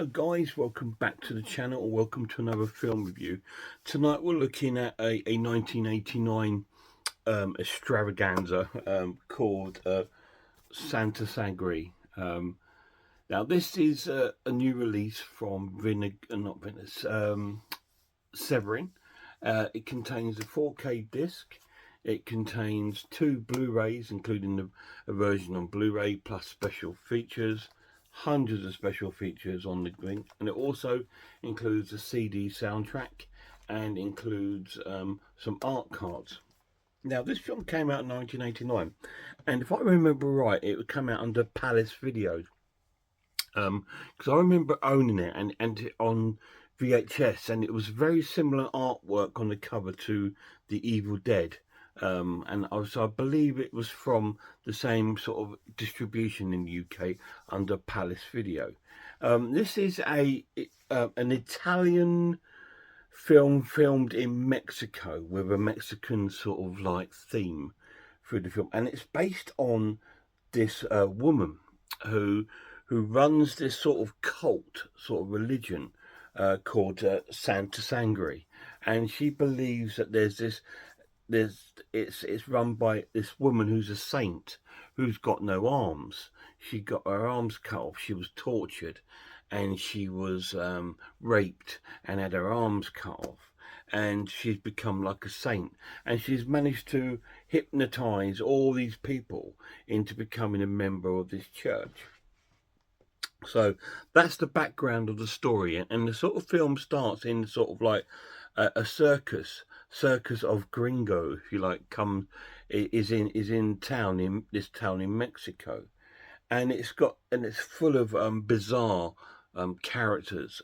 Hello guys, welcome back to the channel, or welcome to another film review. Tonight we're looking at a 1989 extravaganza called Sangre. Now this is a new release from Severin. It contains a 4K disc. It contains 2 Blu-rays, including a version on Blu-ray plus special features, hundreds of special features on the link, and it also includes a CD soundtrack and includes some art cards. Now, this film came out in 1989, and if I remember right, it would come out under Palace Video, because I remember owning it and on VHS, and it was very similar artwork on the cover to The Evil Dead. And I believe it was from the same sort of distribution in the UK under Palace Video. This is an Italian film filmed in Mexico with a Mexican sort of like theme through the film, and it's based on this woman who runs this sort of cult, sort of religion called Sangre, and she believes that it's run by this woman who's a saint who's got no arms. She got her arms cut off. She was tortured, and she was raped and had her arms cut off. And she's become like a saint, and she's managed to hypnotize all these people into becoming a member of this church. So that's the background of the story, and the sort of film starts in sort of like a circus of gringo, if you like, is in this town in Mexico, and it's full of bizarre characters.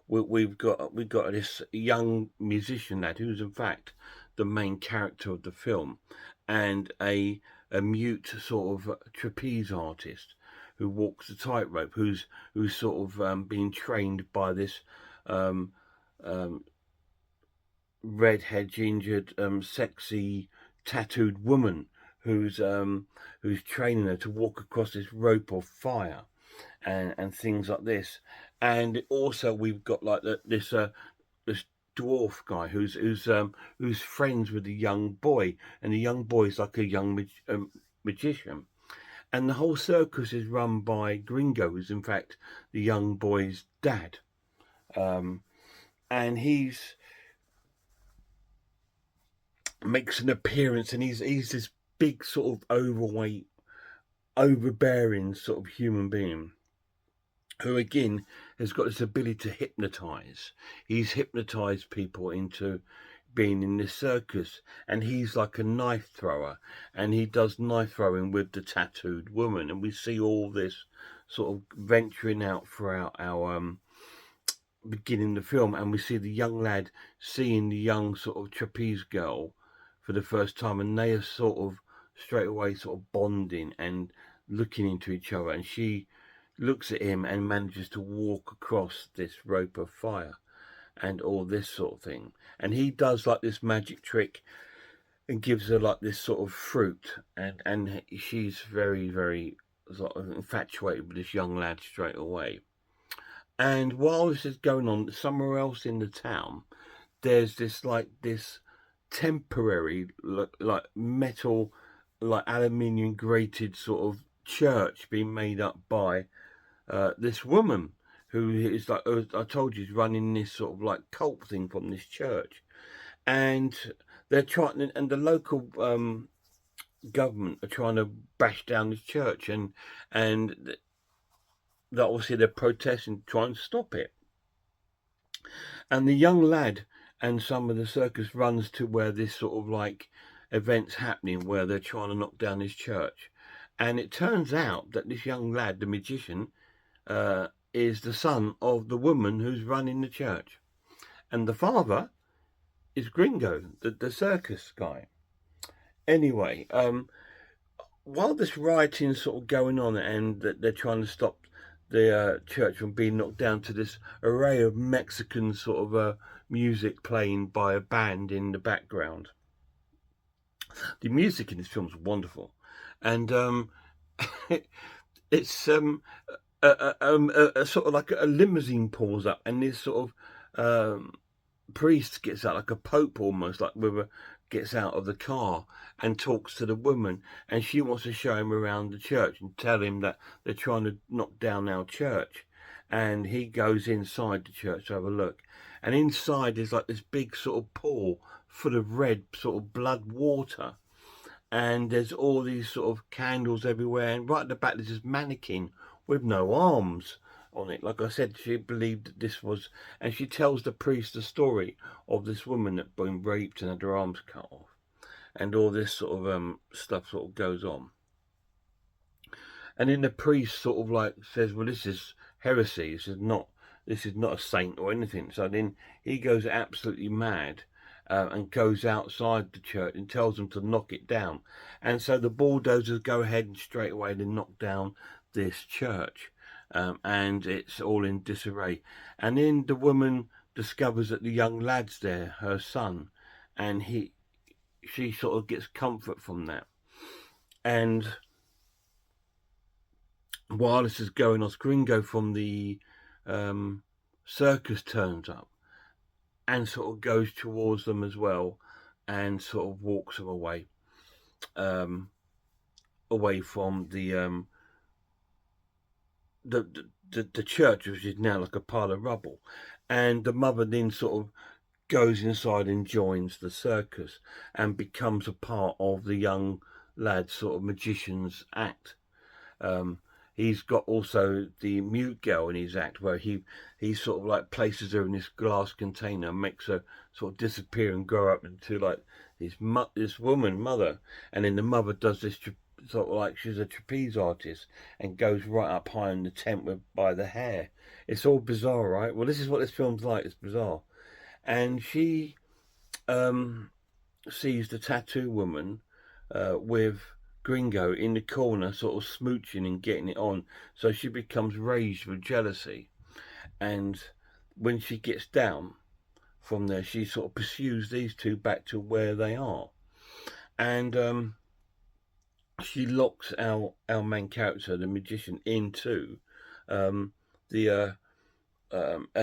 We've got this young musician lad who's in fact the main character of the film, and a mute sort of trapeze artist who walks the tightrope, who's sort of being trained by this redhead, gingered, sexy, tattooed woman who's training her to walk across this rope of fire, and things like this. And also we've got like this dwarf guy who's friends with the young boy, and the young boy's like a young magician. And the whole circus is run by Gringo, who's in fact the young boy's dad. And he's makes an appearance, and he's this big sort of overweight, overbearing sort of human being who again has got this ability to hypnotize. He's hypnotized people into being in this circus, and he's like a knife thrower, and he does knife throwing with the tattooed woman, and we see all this sort of venturing out throughout our beginning the film, and we see the young lad seeing the young sort of trapeze girl for the first time, and they are sort of straight away sort of bonding and looking into each other, and she looks at him and manages to walk across this rope of fire and all this sort of thing. And he does like this magic trick and gives her like this sort of fruit, and she's very, very sort of infatuated with this young lad straight away. And while this is going on, somewhere else in the town, there's this temporary like metal, like aluminium grated sort of church being made up by this woman who is like, I told you, is running this sort of like cult thing from this church, and they're trying, and the local government are trying to bash down this church, and that obviously they're protesting, trying to stop it. And the young lad and some of the circus runs to where this sort of like event's happening, where they're trying to knock down this church, and it turns out that this young lad, the magician, is the son of the woman who's running the church, and the father is Gringo, the circus guy. Anyway, while this rioting's sort of going on, and that they're trying to stop the church from being knocked down to this array of Mexican sort of music playing by a band in the background. The music in this film is wonderful, and it's a sort of like a limousine pulls up, and this sort of priest gets out, like a pope almost, like gets out of the car and talks to the woman, and she wants to show him around the church and tell him that they're trying to knock down our church. And he goes inside the church to have a look, and inside there's like this big sort of pool full of red sort of blood water, and there's all these sort of candles everywhere, and right at the back there's this mannequin with no arms on it. Like I said, she believed that this was, and she tells the priest the story of this woman that been raped and had her arms cut off, and all this sort of stuff sort of goes on. And then the priest sort of like says, well, this is heresy, this is not a saint or anything. So then he goes absolutely mad, and goes outside the church and tells them to knock it down. And so the bulldozers go ahead and straight away they knock down this church, and it's all in disarray. And then the woman discovers that the young lad's there, her son, and she sort of gets comfort from that. And while this is going on, Gringo from the circus turns up and sort of goes towards them as well, and sort of walks them away, away from the church, which is now like a pile of rubble. And the mother then sort of goes inside and joins the circus and becomes a part of the young lad's sort of magician's act. He's got also the mute girl in his act, where he sort of like places her in this glass container and makes her sort of disappear and grow up into like this woman mother. And then the mother does this sort of like she's a trapeze artist and goes right up high in the tent by the hair. It's all bizarre, right? Well, this is what this film's like. It's bizarre. And she sees the tattoo woman with Gringo in the corner, sort of smooching and getting it on. So she becomes raged with jealousy. And when she gets down from there, she sort of pursues these two back to where they are. And she locks our main character, the magician, into a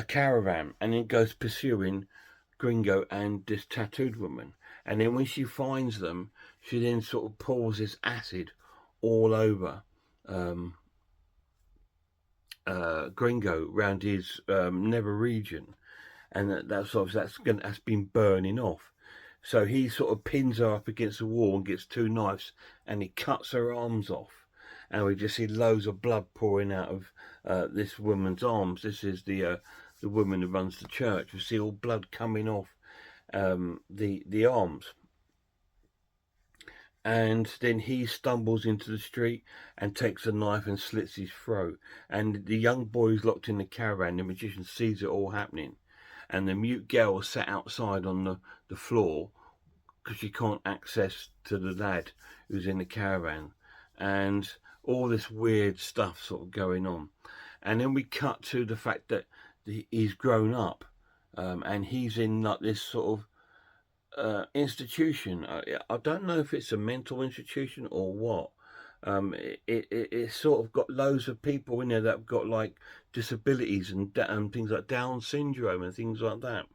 caravan, and then goes pursuing Gringo and this tattooed woman. And then when she finds them, she then sort of pours this acid all over Gringo around his nether region, and that's been burning off. So he sort of pins her up against the wall and gets two knives, and he cuts her arms off, and we just see loads of blood pouring out of this woman's arms. This is the woman who runs the church. We see all blood coming off the arms. And then he stumbles into the street and takes a knife and slits his throat. And the young boy who's locked in the caravan, the magician, sees it all happening. And the mute girl is sat outside on the floor because she can't access to the lad who's in the caravan. And all this weird stuff sort of going on. And then we cut to the fact that he's grown up, and he's in like this sort of institution. I don't know if it's a mental institution or what. It's sort of got loads of people in there that have got like disabilities and things like Down syndrome and things like that.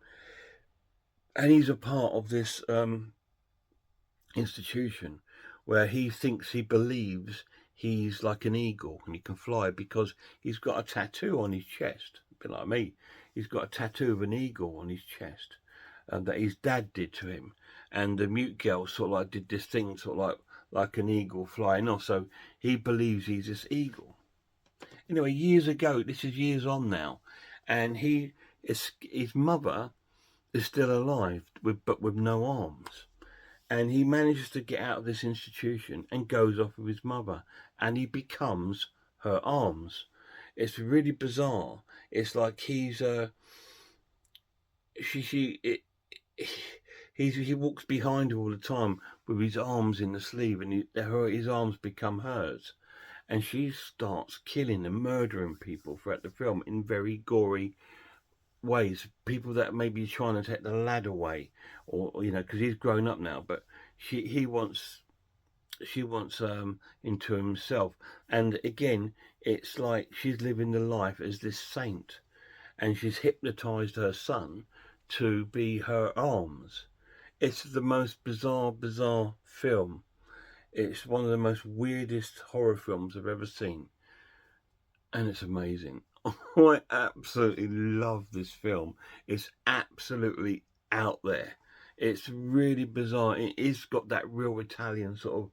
And he's a part of this institution where he believes he's like an eagle and he can fly because he's got a tattoo on his chest. A bit like me. He's got a tattoo of an eagle on his chest. That his dad did to him, and the mute girl sort of like did this thing sort of like an eagle flying off, so he believes he's this eagle. Anyway, years ago, this is years on now, and his mother is still alive but with no arms, and he manages to get out of this institution and goes off with his mother, and he becomes her arms. It's really bizarre. It's like he's he walks behind her all the time with his arms in the sleeve, and his arms become hers, and she starts killing and murdering people throughout the film in very gory ways. People that may be trying to take the lad away, or you know, because he's grown up now, but he wants she wants into himself. And again, it's like she's living the life as this saint, and she's hypnotized her son to be her arms. It's the most bizarre film. It's one of the most weirdest horror films I've ever seen, and it's amazing. I absolutely love this film. It's absolutely out there. It's really bizarre. It is got that real Italian sort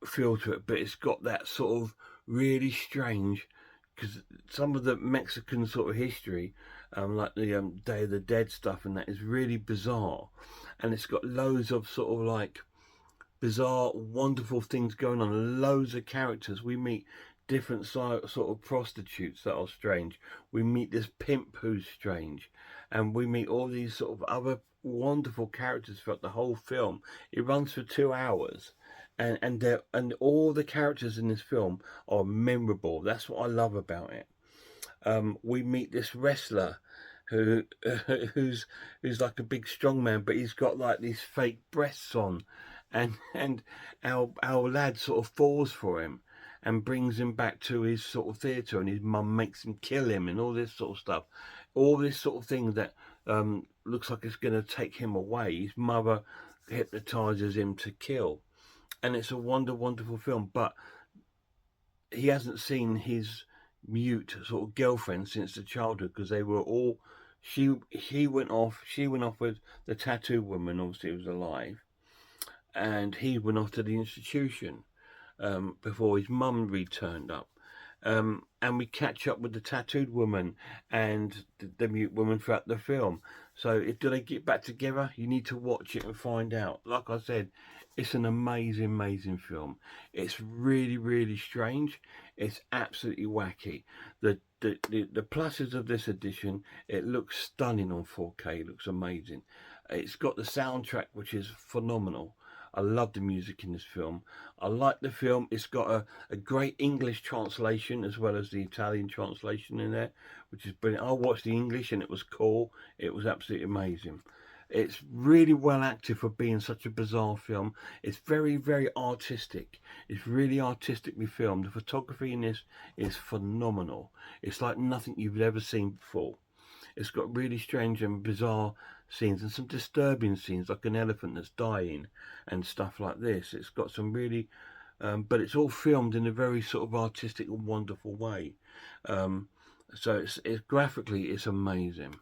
of feel to it, but it's got that sort of really strange, because some of the Mexican sort of history, like the Day of the Dead stuff, and that is really bizarre, and it's got loads of sort of like bizarre, wonderful things going on. Loads of characters. We meet different sort of prostitutes that are strange. We meet this pimp who's strange, and we meet all these sort of other wonderful characters throughout the whole film. It runs for 2 hours, and all the characters in this film are memorable. That's what I love about it. We meet this wrestler who who's like a big strong man, but he's got like these fake breasts on, and our lad sort of falls for him and brings him back to his sort of theatre, and his mum makes him kill him and all this sort of stuff, all this sort of thing that looks like it's going to take him away. His mother hypnotizes him to kill, and it's a wonderful film. But he hasn't seen his mute sort of girlfriend since the childhood, because they were all she went off with the tattoo woman, obviously was alive, and he went off to the institution before his mum returned up. And we catch up with the tattooed woman and the mute woman throughout the film. So do they get back together? You need to watch it and find out. Like I said, it's an amazing film. It's really strange. It's absolutely wacky. The pluses of this edition, it looks stunning on 4K. It looks amazing. It's got the soundtrack, which is phenomenal. I love the music in this film. I like the film. It's got a great English translation as well as the Italian translation in there, which is brilliant. I watched the English and it was cool. It was absolutely amazing. It's really well acted for being such a bizarre film. It's very artistic. It's really artistically filmed. The photography in this is phenomenal. It's like nothing you've ever seen before. It's got really strange and bizarre scenes and some disturbing scenes, like an elephant that's dying and stuff like this. It's got some really, but it's all filmed in a very sort of artistic and wonderful way. So it's graphically, it's amazing.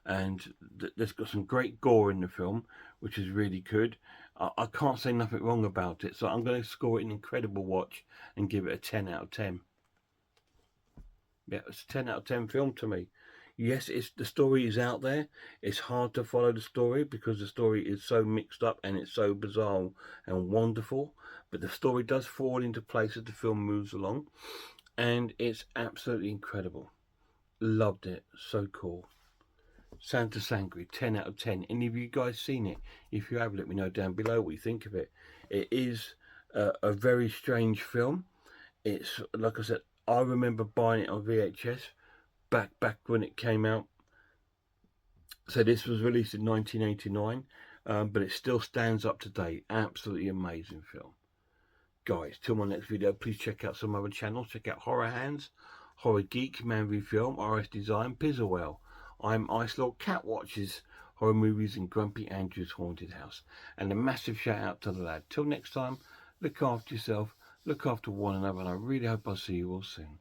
And there's got some great gore in the film, which is really good. I can't say nothing wrong about it, so I'm going to score it an incredible watch and give it a 10 out of 10. Yeah, it's a 10 out of 10 film to me. Yes, the story is out there. It's hard to follow the story because the story is so mixed up and it's so bizarre and wonderful. But the story does fall into place as the film moves along. And it's absolutely incredible. Loved it. So cool. Sangre, 10 out of 10. Any of you guys seen it? If you have, let me know down below what you think of it. It is a very strange film. It's, like I said, I remember buying it on VHS back when it came out. So this was released in 1989, but it still stands up to date. Absolutely amazing film. Guys, till my next video, please check out some other channels. Check out Horror Hands, Horror Geek, Man v Film, RS Design, Pizzlewell. I'm Ice Lord Cat Watches Horror Movies in Grumpy Andrew's Haunted House. And a massive shout out to the lad. Till next time, look after yourself, look after one another, and I really hope I'll see you all soon.